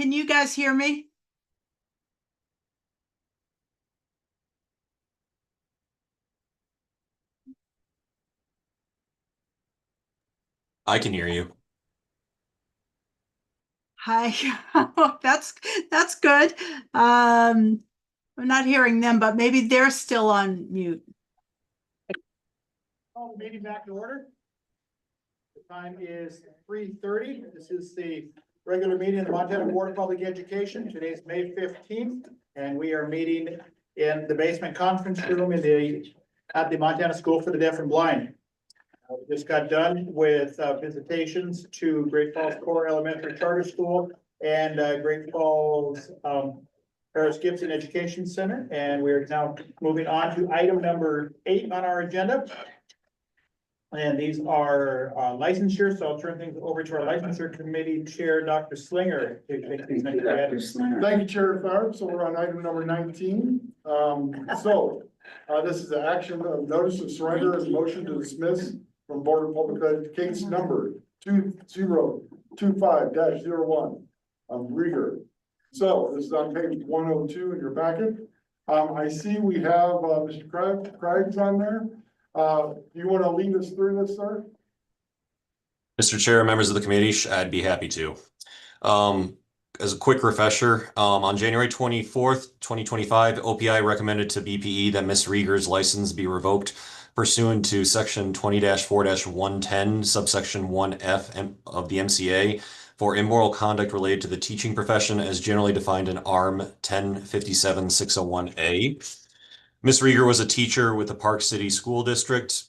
Can you guys hear me? I can hear you. Hi, that's good. I'm not hearing them, but maybe they're still on mute. Call the meeting back to order. The time is 3:30. This is the regular meeting of the Montana Board of Public Education. Today is May 15th, and we are meeting in the basement conference room at the Montana School for the Deaf and Blind. We just got done with visitations to Great Falls Core Elementary Charter School and Great Falls Harris Gibson Education Center, and we are now moving on to item number 8 on our agenda. And these are licensure, so I'll turn things over to our licensure committee chair, Dr. Slinger. Thank you, Chair Tharp. So we're on item number 19. This is the action of notice of surrender and motion to dismiss from Board of Public Ed case number 2025-01 Rieger. So this is on page 102 in your packet. I see we have Mr. Craig's on there. Do you want to lead us through this, sir? Mr. Chair, members of the committee, I'd be happy to. As a quick refresher, on January 24th, 2025, OPI recommended to BPE that Ms. Rieger's license be revoked pursuant to section 20-4-110, subsection 1F of the MCA for immoral conduct related to the teaching profession as generally defined in ARM 1057-601A. Ms. Rieger was a teacher with the Park City School District.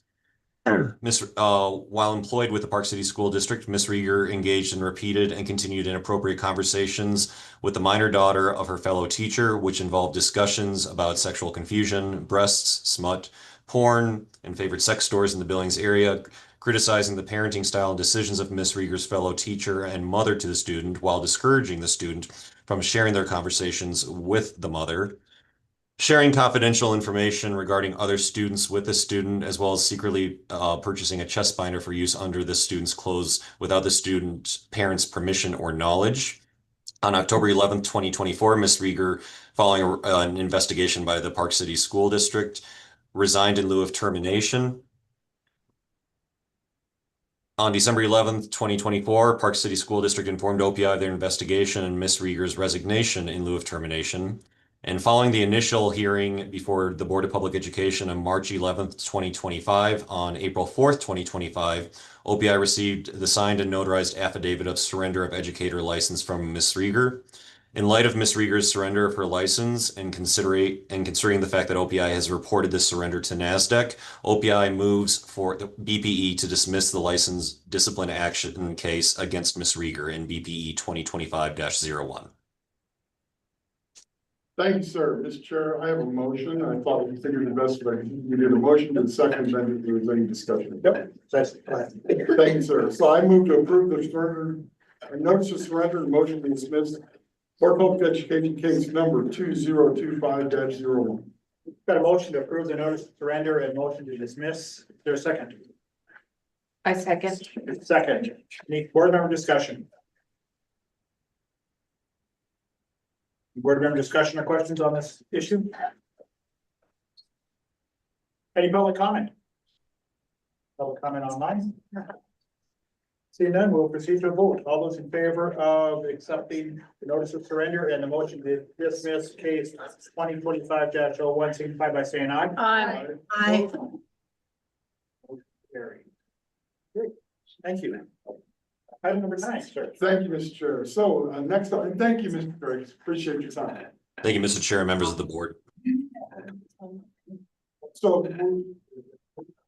While employed with the Park City School District, Ms. Rieger engaged in repeated and continued inappropriate conversations with the minor daughter of her fellow teacher, which involved discussions about sexual confusion, breasts, smut, porn, and favorite sex stores in the Billings area, criticizing the parenting style and decisions of Ms. Rieger's fellow teacher and mother to the student, while discouraging the student from sharing their conversations with the mother. Sharing confidential information regarding other students with the student, as well as secretly purchasing a chest binder for use under the student's clothes without the student's parents' permission or knowledge. On October 11th, 2024, Ms. Rieger, following an investigation by the Park City School District, resigned in lieu of termination. On December 11th, 2024, Park City School District informed OPI of their investigation and Ms. Rieger's resignation in lieu of termination. And following the initial hearing before the Board of Public Education on March 11th, 2025, on April 4th, 2025, OPI received the signed and notarized affidavit of surrender of educator license from Ms. Rieger. In light of Ms. Rieger's surrender of her license and considering the fact that OPI has reported this surrender to NASDAQ, OPI moves for the BPE to dismiss the license discipline action case against Ms. Rieger in BPE 2025-01. Thank you, sir. Mr. Chair, I have a motion. I thought we figured the best way. We did a motion and second, then if there was any discussion. Yep. Thank you, sir. So I move to approve the surrender, a notice of surrender and motion to dismiss Board of Public Education case number 2025-01. Got a motion to approve the notice of surrender and motion to dismiss. Is there a second? I second. Second. Any board member discussion? Board member discussion or questions on this issue? Any public comment? Public comment online? Seeing none, we'll proceed to a vote. All those in favor of accepting the notice of surrender and the motion to dismiss case 2025-01 signify by saying aye. Aye. Aye. Carried. Great. Thank you. Item number 9, sir. Thank you, Mr. Chair. So next up, and thank you, Mr. Craig. Appreciate your time. Thank you, Mr. Chair and members of the board. So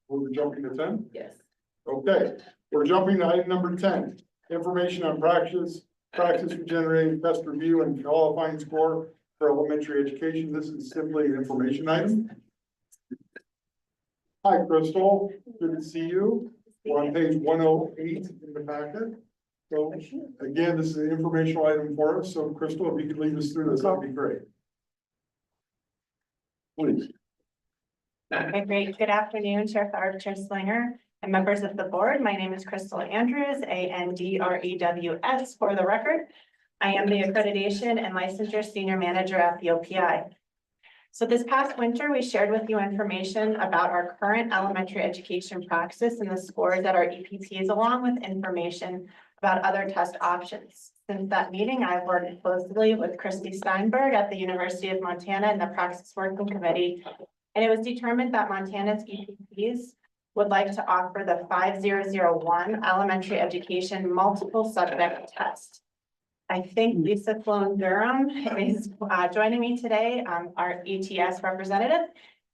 we're jumping to 10? Yes. Okay, we're jumping to item number 10. Information on practice for generating best review and qualifying score for elementary education. This is simply an information item. Hi, Crystal. Good to see you. We're on page 108 in the packet. So again, this is an informational item for us. So Crystal, if you could lead us through this, that'd be great. Please. Okay, great. Good afternoon, Chair Tharp, Chair Slinger, and members of the board. My name is Crystal Andrews, ANDREWS for the record. I am the Accreditation and Licensure Senior Manager at the OPI. So this past winter, we shared with you information about our current elementary education practice and the scores at our EPTs, along with information about other test options. Since that meeting, I've worked closely with Christy Steinberg at the University of Montana and the Praxis Working Committee. And it was determined that Montana's EPTs would like to offer the 5001 elementary education multiple subject test. I think Lisa Sloan Durham is joining me today, our ETS representative,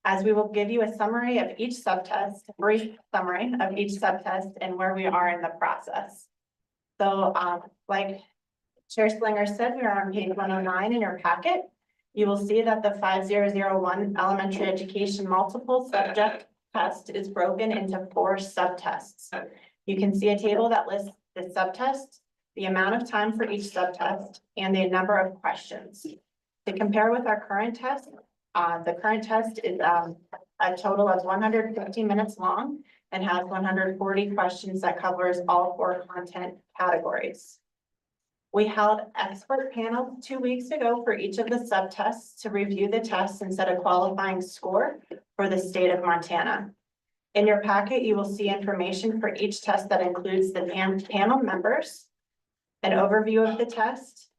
as we will give you a summary of each subtest, a brief summary of each subtest and where we are in the process. So like Chair Slinger said, we are on page 109 in your packet. You will see that the 5001 elementary education multiple subject test is broken into 4 subtests. You can see a table that lists the subtests, the amount of time for each subtest, and the number of questions. To compare with our current test, the current test is a total of 150 minutes long and has 140 questions that covers all 4 content categories. We held expert panels 2 weeks ago for each of the subtests to review the tests and set a qualifying score for the state of Montana. In your packet, you will see information for each test that includes the panel members, an overview of the test,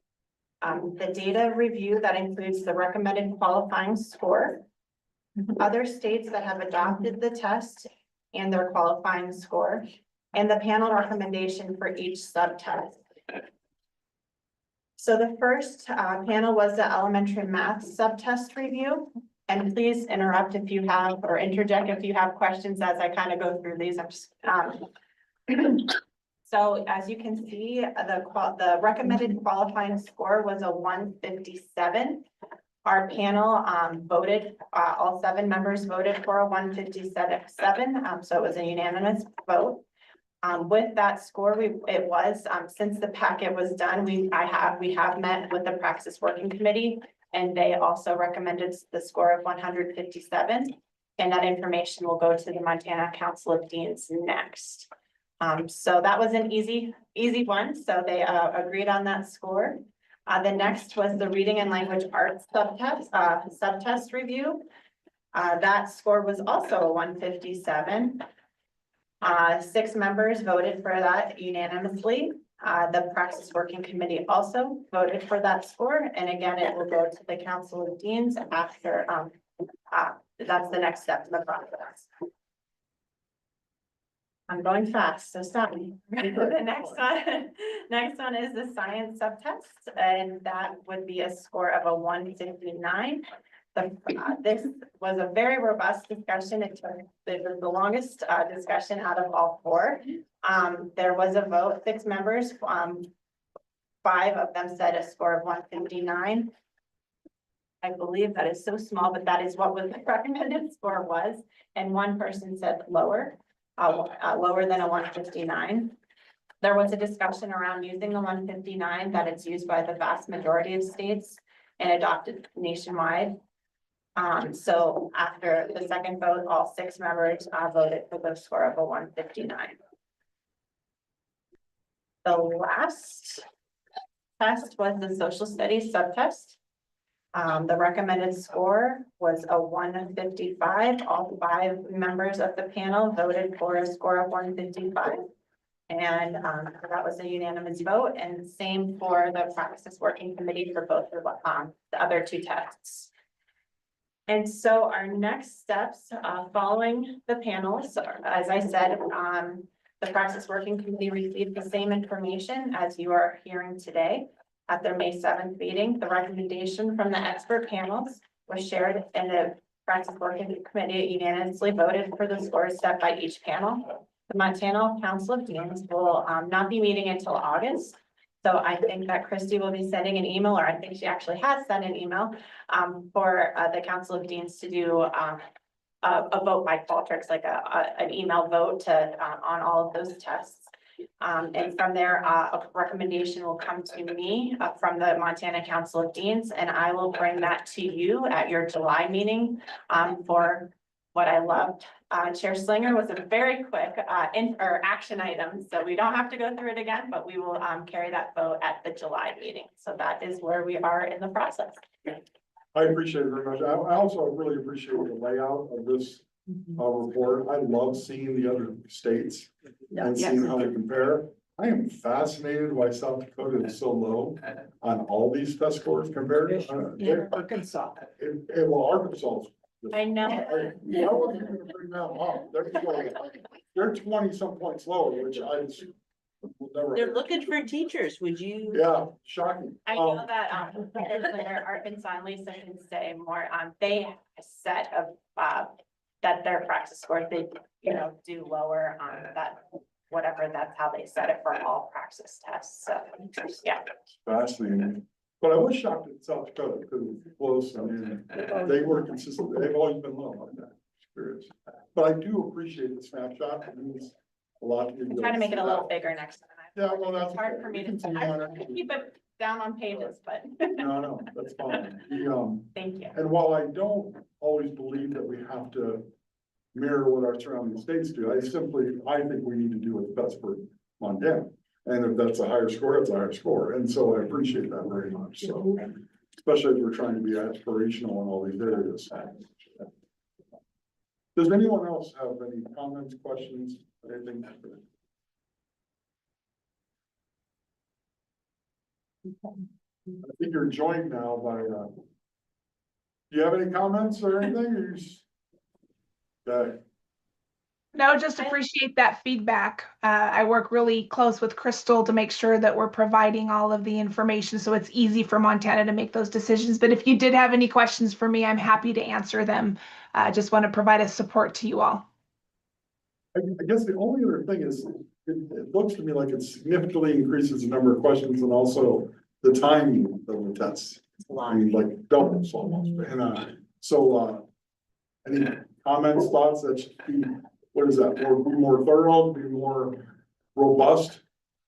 the data review that includes the recommended qualifying score, other states that have adopted the test and their qualifying score, and the panel recommendation for each subtest. So the first panel was the elementary math subtest review. And please interrupt if you have, or interject if you have questions as I kind of go through these. I'm just, so as you can see, the recommended qualifying score was a 157. Our panel voted, all 7 members voted for a 157, so it was a unanimous vote. With that score, since the packet was done, we have met with the Praxis Working Committee, and they also recommended the score of 157. And that information will go to the Montana Council of Deans next. So that was an easy one. So they agreed on that score. The next was the reading and language arts subtest review. That score was also a 157. 6 members voted for that unanimously. The Praxis Working Committee also voted for that score. And again, it will go to the Council of Deans after, that's the next step in the process. I'm going fast, so stop me. The next one is the science subtest, and that would be a score of a 159. This was a very robust discussion. It was the longest discussion out of all 4. There was a vote, 6 members, 5 of them said a score of 159. I believe that is so small, but that is what was the recommended score was. And 1 person said lower than a 159. There was a discussion around using the 159 that it's used by the vast majority of states and adopted nationwide. So after the second vote, all 6 members voted for the score of a 159. The last test was the social studies subtest. The recommended score was a 155. All 5 members of the panel voted for a score of 155. And that was a unanimous vote, and same for the Praxis Working Committee for both of the other 2 tests. And so our next steps following the panels, as I said, the Praxis Working Committee received the same information as you are hearing today at their May 7th meeting. The recommendation from the expert panels was shared, and the Praxis Working Committee unanimously voted for the scores set by each panel. The Montana Council of Deans will not be meeting until August. So I think that Christy will be sending an email, or I think she actually has sent an email for the Council of Deans to do a vote by Qualtrics, like an email vote to on all of those tests. And from there, a recommendation will come to me from the Montana Council of Deans, and I will bring that to you at your July meeting for what I loved Chair Slinger was a very quick, action item, so we don't have to go through it again, but we will, carry that vote at the July meeting. So that is where we are in the process. I appreciate it very much. I also really appreciate the layout of this report. I love seeing the other states and seeing how they compare. I am fascinated why South Dakota is so low on all these test scores compared to. Arkansas. Well, Arkansas. I know. I wasn't gonna bring them up. They're 20 some points lower, which I just would never. They're looking for teachers, would you? Yeah, shocking. I know that, Arkansas and Lisa can say more, they have a set of, that their practice scores, they, do lower on that, whatever, that's how they set it for all practice tests, so, yeah. Fascinating. But I was shocked at South Dakota because it was close. I mean, they were consistent. They've always been low on that experience. But I do appreciate the snapshot. It means a lot to me. Try to make it a little bigger next time. Yeah, well, that's. It's hard okay. for We me can to, see I on it. keep it down on pages, but No, that's fine. thank you. And while I don't always believe that we have to mirror what our surrounding states do, I think we need to do what's best for Montana. And if that's a higher score, it's a higher score. And so I appreciate that very much. So, especially as we're trying to be aspirational in all these areas. Does anyone else have any comments, questions, anything? I think you're joined now by, do you have any comments or anything? Or you just- Okay. No, just appreciate that feedback. I work really close with Crystal to make sure that we're providing all of the information so it's easy for Montana to make those decisions. But if you did have any questions for me, I'm happy to answer them. I just want to provide a support to you all. I guess the only other thing is, it looks to me like it significantly increases the number of questions and also the timing of the tests. I mean, like doubles almost, and, any comments, thoughts that should be, what is that, be more thorough, be more robust?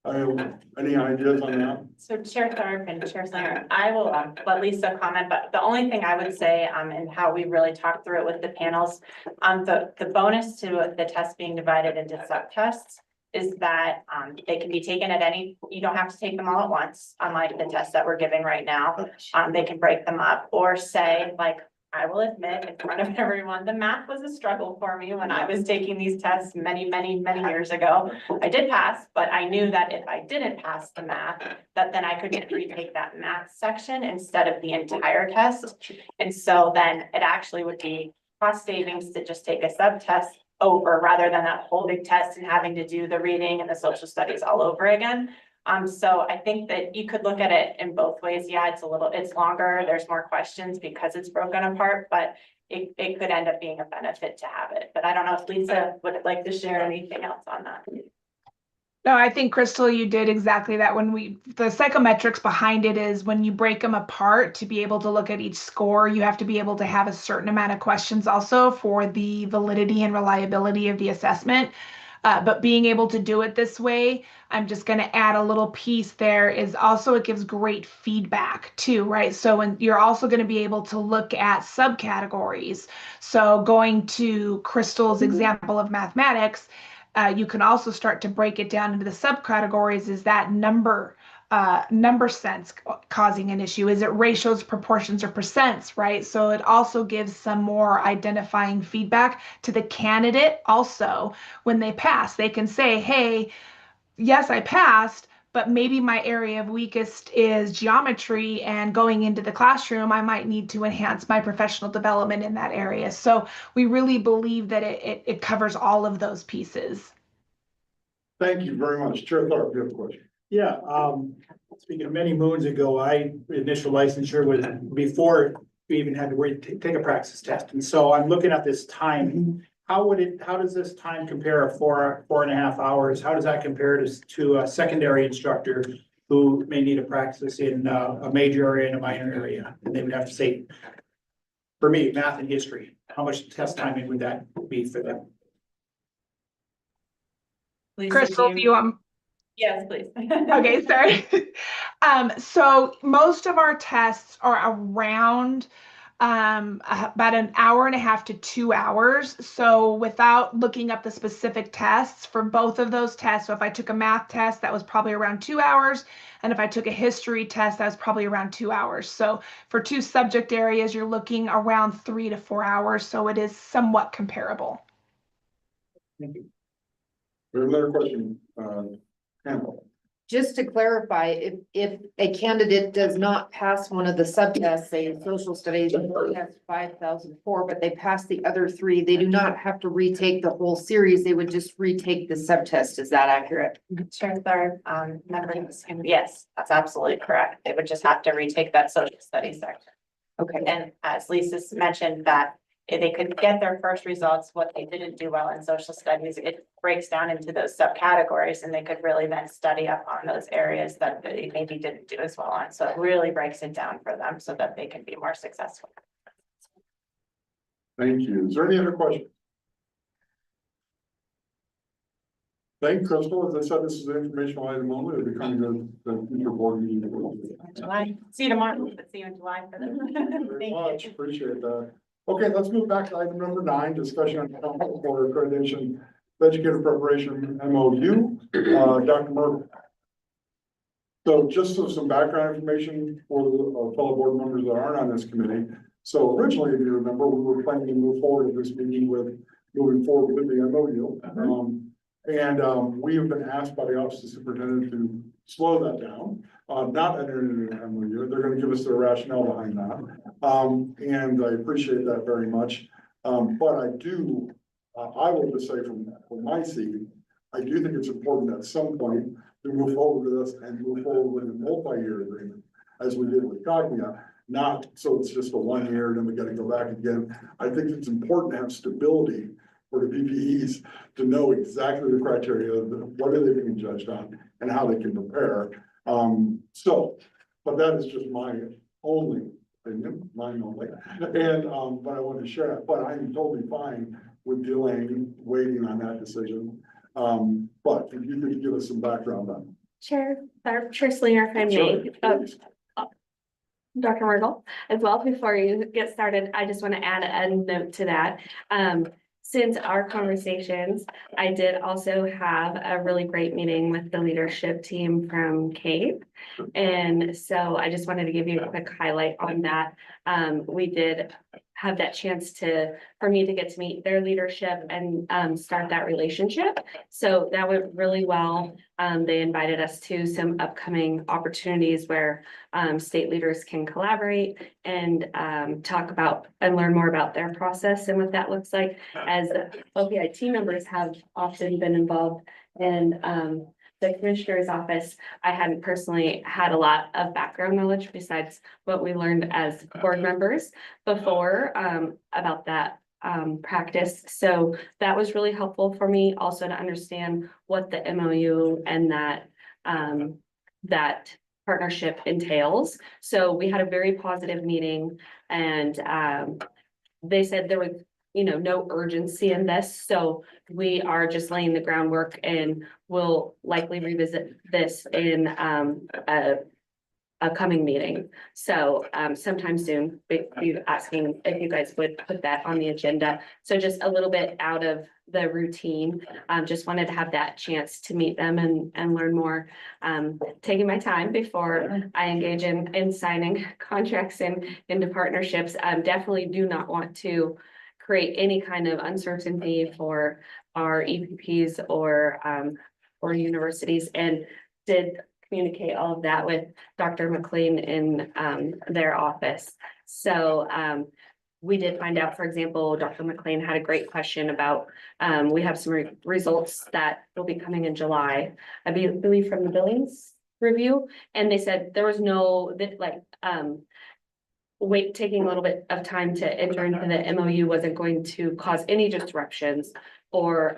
Any ideas on that? So Chair Thorpe and Chair Slinger, I will let Lisa comment, but the only thing I would say, and how we really talked through it with the panels, the bonus to the test being divided into subtests is that, they can be taken at any, you don't have to take them all at once, unlike the tests that we're giving right now. They can break them up or say, like, I will admit in front of everyone, the math was a struggle for me when I was taking these tests many years ago. I did pass, but I knew that if I didn't pass the math, that then I could retake that math section instead of the entire test. And so then it actually would be cost savings to just take a subtest over rather than that whole big test and having to do the reading and the social studies all over again. So I think that you could look at it in both ways. Yeah, it's longer, there's more questions because it's broken apart, but it could end up being a benefit to have it. But I don't know if Lisa would like to share anything else on that. No, I think Crystal, you did exactly that. The psychometrics behind it is when you break them apart to be able to look at each score, you have to be able to have a certain amount of questions also for the validity and reliability of the assessment. But being able to do it this way, I'm just going to add a little piece there is also it gives great feedback too, right? So when you're also going to be able to look at subcategories. So going to Crystal's example of mathematics, you can also start to break it down into the subcategories. Is that number sense causing an issue? Is it ratios, proportions, or percents, right? So it also gives some more identifying feedback to the candidate also when they pass. They can say, hey, yes, I passed, but maybe my area of weakest is geometry, and going into the classroom, I might need to enhance my professional development in that area. So we really believe that it covers all of those pieces. Thank you very much. Chair Thorpe, you have a question? Yeah, speaking of many moons ago, initial licensure was before we even had to take a praxis test. And so I'm looking at this time. How does this time compare, 4.5 hours? How does that compare to a secondary instructor who may need a praxis in a major area and a minor area? And they would have to say, for me, math and history, how much test timing would that be for them? Lisa, Crystal, do you want? Yes, please. Okay, sorry. So most of our tests are around about an hour and a half to 2 hours. So without looking up the specific tests for both of those tests, so if I took a math test, that was probably around 2 hours. And if I took a history test, that was probably around 2 hours. So for two subject areas, you're looking around 3 to 4 hours. So it is somewhat comparable. Thank you. We have another question, Hannah. Just to clarify, if a candidate does not pass one of the subtests, say in social studies, test 5,004, but they pass the other three, they do not have to retake the whole series, they would just retake the subtest, is that accurate? Sure, third, members, yes, that's absolutely correct. They would just have to retake that social studies section. Okay, And as Lisa's mentioned, that if they could get their first results, what they didn't do well in social studies, it breaks down into those subcategories, and they could really then study up on those areas that they maybe didn't do as well on. So it really breaks it down for them so that they can be more successful. Thank you. Is there any other questions? Thank you, Crystal. As I said, this is an informational item only. It'll be coming to the future board meeting. July, see you tomorrow, but see you in July for Very the. much, appreciate that. Okay, let's move back to item number 9, discussion on council for accreditation, educator preparation, MOU, Dr. Murphy. So just some background information for the fellow board members that aren't on this committee. So originally, if you remember, we were planning to move forward at this meeting with moving forward with the MOU. We have been asked by the Office of Superintendent to slow that down, not enter into an MOU. They're going to give us their rationale behind that. And I appreciate that very much. But I will just say from my seat, I do think it's important at some point to move forward with this and move forward with a multi-year agreement, as we did with Cognia, not so it's just a 1 year and then we got to go back again. I think it's important to have stability for the PPEs to know exactly the criteria, what are they being judged on and how they can prepare. But that is just my only opinion, mine only. And, but I wanted to share it, but I'm totally fine with delaying, waiting on that decision. But if you could give us some background on it. Sure, Chair Slinger, if I may, Please. Dr. Myrtle, as well, before you get started, I just want to add a note to that. Since our conversations, I did also have a really great meeting with the leadership team from CAPE. And so I just wanted to give you a quick highlight on that. We did have that chance for me to get to meet their leadership and start that relationship. So that went really well. They invited us to some upcoming opportunities where state leaders can collaborate and talk about and learn more about their process and what that looks like. As OPI team members have often been involved in the commissioner's office, I hadn't personally had a lot of background knowledge besides what we learned as board members before about that practice. So that was really helpful for me also to understand what the MOU and that partnership entails. So we had a very positive meeting, and they said there was no urgency in this. So we are just laying the groundwork, and we'll likely revisit this in a coming meeting. So sometime soon, be asking if you guys would put that on the agenda. So just a little bit out of the routine. Just wanted to have that chance to meet them and learn more. Taking my time before I engage in signing contracts and into partnerships. Definitely do not want to create any kind of uncertainty for our EPPs or universities, and did communicate all of that with Dr. McLean in their office. So we did find out, for example, Dr. McLean had a great question about, we have some results that will be coming in July, I believe from the Billings review. And they said there was no, taking a little bit of time to enter into the MOU wasn't going to cause any disruptions or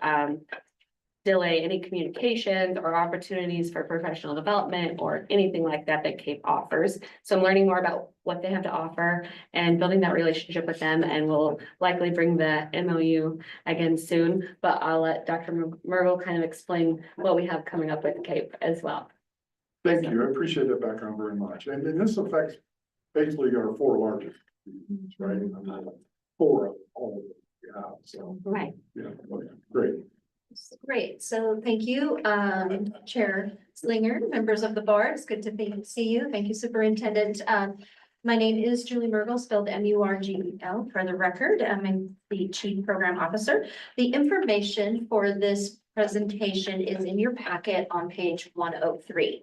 delay any communications or opportunities for professional development or anything like that CAPE offers. So I'm learning more about what they have to offer and building that relationship with them, and we'll likely bring the MOU again soon, but I'll let Dr. Myrtle kind of explain what we have coming up with CAPE as well. Thank you. I appreciate that background very much. And this affects basically our 4 largest right? Four of all of them, yeah, so, Right. yeah, okay, great. Great, so thank you, Chair Slinger, members of the board, it's good to see you, thank you, Superintendent. My name is Julie Murgel, spelled M-U-R-G-E-L for the record, I'm the Chief Program Officer. The information for this presentation is in your packet on page 103.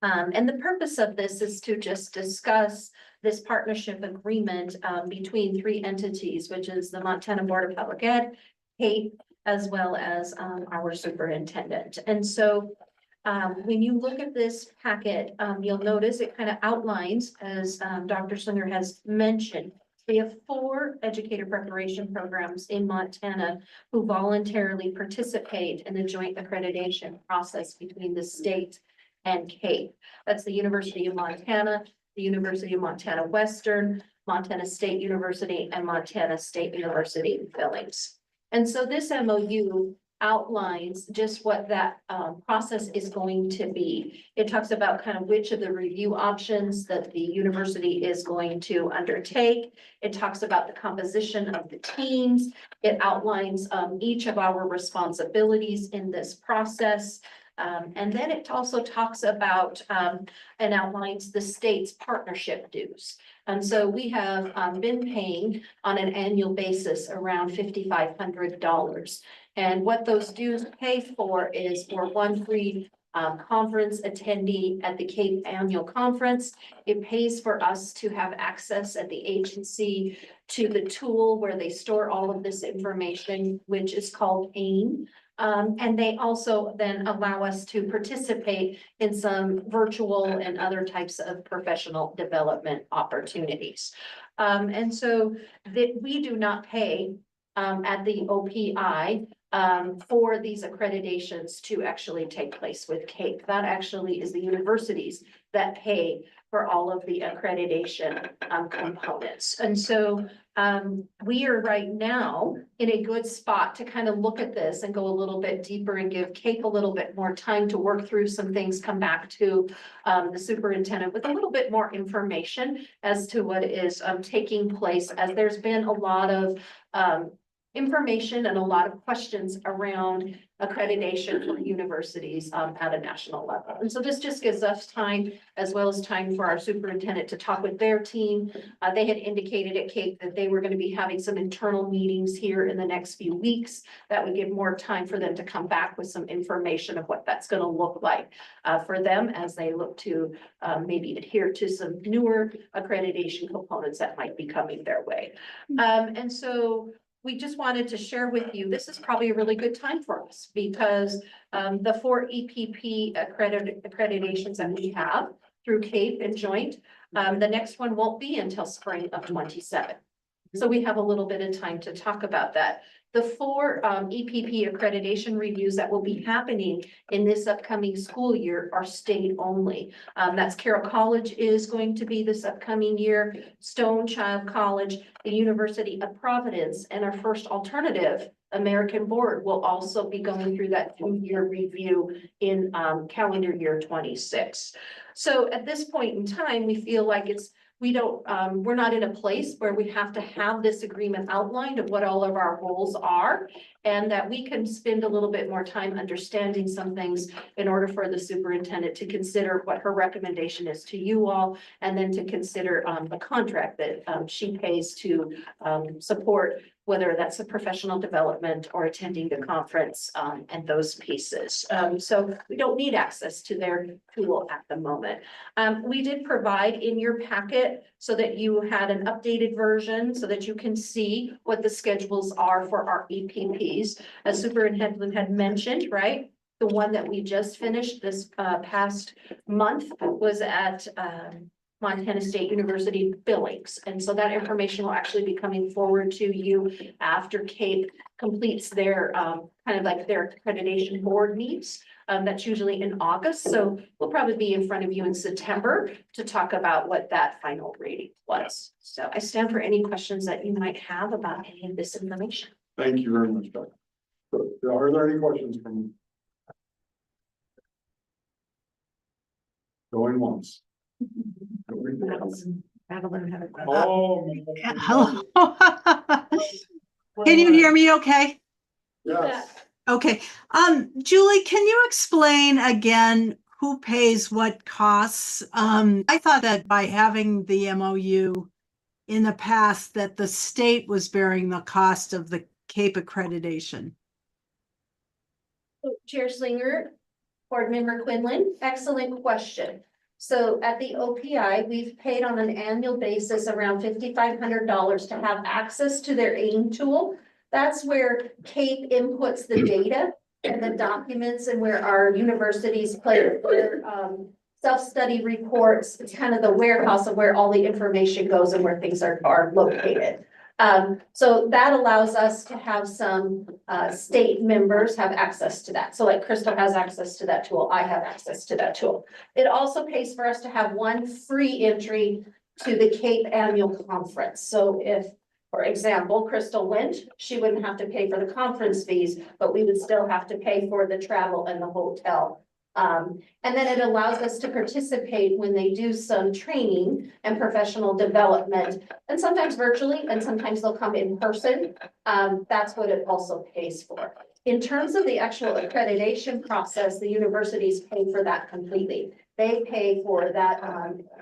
And the purpose of this is to just discuss this partnership agreement between three entities, which is the Montana Board of Public Ed, CAPE, as well as our superintendent. And so when you look at this packet, you'll notice it kind of outlines, as Dr. Slinger has mentioned, we have 4 educator preparation programs in Montana who voluntarily participate in the joint accreditation process between the state and CAPE. That's the University of Montana, the University of Montana Western, Montana State University, and Montana State University Billings. And so this MOU outlines just what that process is going to be. It talks about kind of which of the review options that the university is going to undertake. It talks about the composition of the teams. It outlines each of our responsibilities in this process. And then it also talks about and outlines the state's partnership dues. And so we have been paying on an annual basis around $5,500. And what those dues pay for is for one free conference attendee at the CAPE annual conference. It pays for us to have access at the agency to the tool where they store all of this information, which is called AIM. And they also then allow us to participate in some virtual and other types of professional development opportunities. And so that we do not pay at the OPI for these accreditations to actually take place with CAPE. That actually is the universities that pay for all of the accreditation components. And so we are right now in a good spot to kind of look at this and go a little bit deeper and give CAPE a little bit more time to work through some things, come back to the superintendent with a little bit more information as to what is taking place, as there's been a lot of information and a lot of questions around accreditation for universities at a national level. And so this just gives us time, as well as time for our superintendent to talk with their team. They had indicated at CAPE that they were going to be having some internal meetings here in the next few weeks. That would give more time for them to come back with some information of what that's going to look like for them as they look to maybe adhere to some newer accreditation components that might be coming their way. And so we just wanted to share with you, this is probably a really good time for us because the 4 EPP accreditations that we have through CAPE and Joint, the next one won't be until spring of 27. So we have a little bit of time to talk about that. The 4 EPP accreditation reviews that will be happening in this upcoming school year are state only. That's Carroll College is going to be this upcoming year, Stone Child College, the University of Providence, and our first alternative, American Board, will also be going through that 2-year review in calendar year 26. So at this point in time, we feel like we're not in a place where we have to have this agreement outlined of what all of our goals are, and that we can spend a little bit more time understanding some things in order for the superintendent to consider what her recommendation is to you all, and then to consider the contract that she pays to support, whether that's a professional development or attending the conference and those pieces. So we don't need access to their tool at the moment. We did provide in your packet so that you had an updated version so that you can see what the schedules are for our EPPs. As Superintendent had mentioned, right? The one that we just finished this past month was at Montana State University Billings. And so that information will actually be coming forward to you after CAPE completes their kind of like their accreditation board meets. That's usually in August. So we'll probably be in front of you in September to talk about what that final rating was. So I stand for any questions that you might have about any of this information. Thank you very much, Dr. So, are there any questions from? Going once. Gotta learn how to. Oh. Hello? Can you hear me okay? Yes. Okay, Julie, can you explain again who pays what costs? I thought that by having the MOU in the past, that the state was bearing the cost of the CAPE accreditation. Chair Slinger, Board Member Quinlan, excellent question. So at the OPI, we've paid on an annual basis around $5,500 to have access to their AIM tool. That's where CAPE inputs the data and the documents and where our universities play their self-study reports. It's kind of the warehouse of where all the information goes and where things are located. So that allows us to have some state members have access to that. So like Crystal has access to that tool, I have access to that tool. It also pays for us to have one free entry to the CAPE annual conference. So if, for example, Crystal went, she wouldn't have to pay for the conference fees, but we would still have to pay for the travel and the hotel. And then it allows us to participate when they do some training and professional development, and sometimes virtually, and sometimes they'll come in person. That's what it also pays for. In terms of the actual accreditation process, the universities pay for that completely. They pay for that,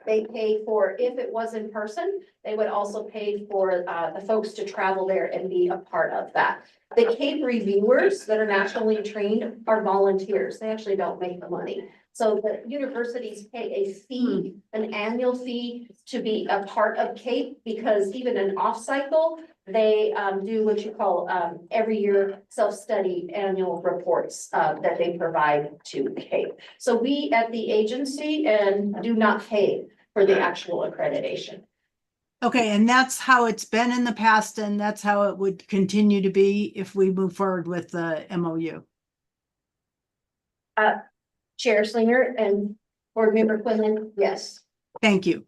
they pay for, if it was in person, they would also pay for the folks to travel there and be a part of that. The CAPE reviewers that are nationally trained are volunteers. They actually don't make the money. So the universities pay a fee, an annual fee to be a part of CAPE, because even an off cycle, they do what you call every year self-study annual reports that they provide to CAPE. So we at the agency do not pay for the actual accreditation. Okay, and that's how it's been in the past, and that's how it would continue to be if we move forward with the MOU. Chair Slinger and Board Member Quinlan, yes. Thank you.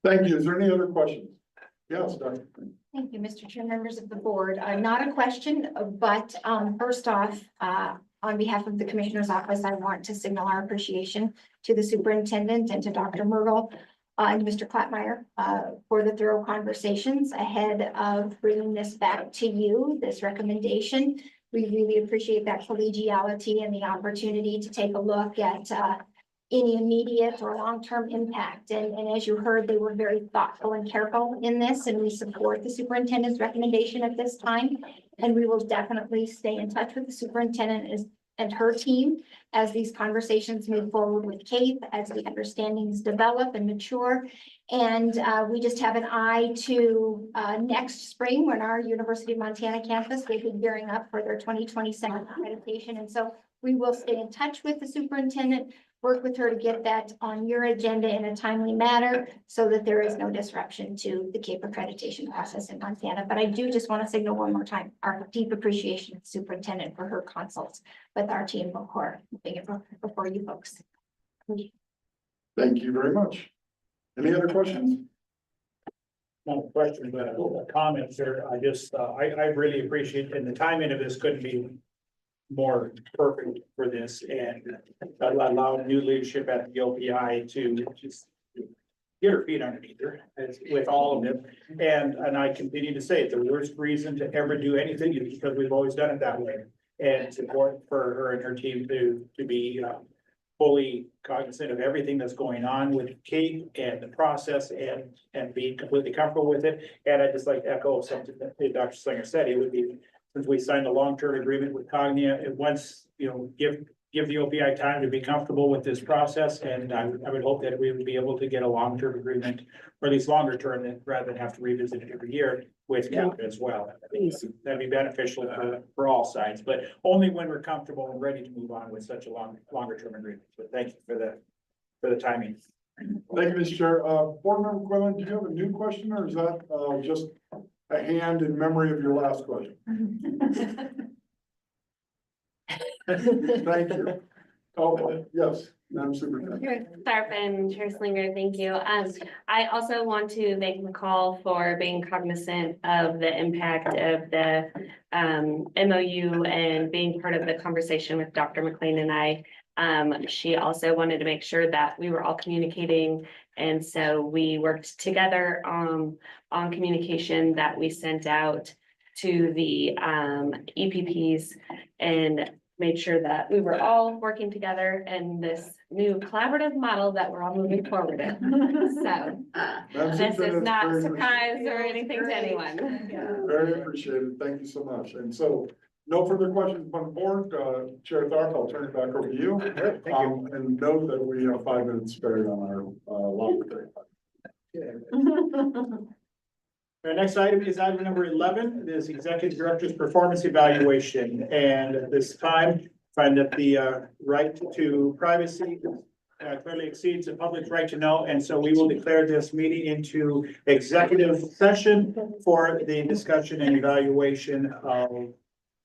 Thank you. Is there any other questions? Yes, Dr. Thank you, Mr. Chair, members of the board. Not a question, but first off, on behalf of the Commissioner's Office, I want to signal our appreciation to the superintendent and to Dr. Myrtle and Mr. Klattmeyer for the thorough conversations ahead of bringing this back to you, this recommendation. We really appreciate that collegiality and the opportunity to take a look at any immediate or long-term impact. And as you heard, they were very thoughtful and careful in this, and we support the superintendent's recommendation at this time. And we will definitely stay in touch with the superintendent and her team as these conversations move forward with CAPE, as the understandings develop and mature. And we just have an eye to next spring, when our University of Montana campus will be gearing up for their 2027 accreditation. And so we will stay in touch with the superintendent, work with her to get that on your agenda in a timely manner so that there is no disruption to the CAPE accreditation process in Montana. But I do just want to signal one more time our deep appreciation to the superintendent for her consults with our team before you folks. Thank you very much. Any other questions? Not a question, but a comment there. I really appreciate, and the timing of this couldn't be more perfect for this, and allow new leadership at the OPI to just get her feet underneath her with all of them. And I continue to say the worst reason to ever do anything is because we've always done it that way. And it's important for her and her team to be fully cognizant of everything that's going on with CAPE and the process and be completely comfortable with it. And I'd just like to echo something that Dr. Slinger said. It would be, since we signed a long-term agreement with Cognia, it once, give the OPI time to be comfortable with this process. And I would hope that we would be able to get a long-term agreement, or at least longer term, rather than have to revisit it every year with CAPE as well. That'd be beneficial for all sides, but only when we're comfortable and ready to move on with such a longer term agreement. But thank you for the timing. Thank you, Mr. Chair. Board Member Quinlan, do you have a new question, or is that just a hand in memory of your last question? Thank you. Oh, yes, Madam Superintendent. Sarpin, Chair Slinger, thank you. I also want to thank McCall for being cognizant of the impact of the MOU and being part of the conversation with Dr. McLean and I. She also wanted to make sure that we were all communicating. And so we worked together on communication that we sent out to the EPPs and made sure that we were all working together in this new collaborative model that we're all moving forward in. So this is not a surprise or anything to anyone. Very appreciated. Thank you so much. And so, no further questions from the board. Chair Tharp, I'll turn it back over to you. Thank you. And note that we have 5 minutes spared on our long break. Our next item is item number 11. It is Executive Director's Performance Evaluation. And at this time, find that the right to privacy clearly exceeds the public's right to know. And so we will declare this meeting into executive session for the discussion and evaluation of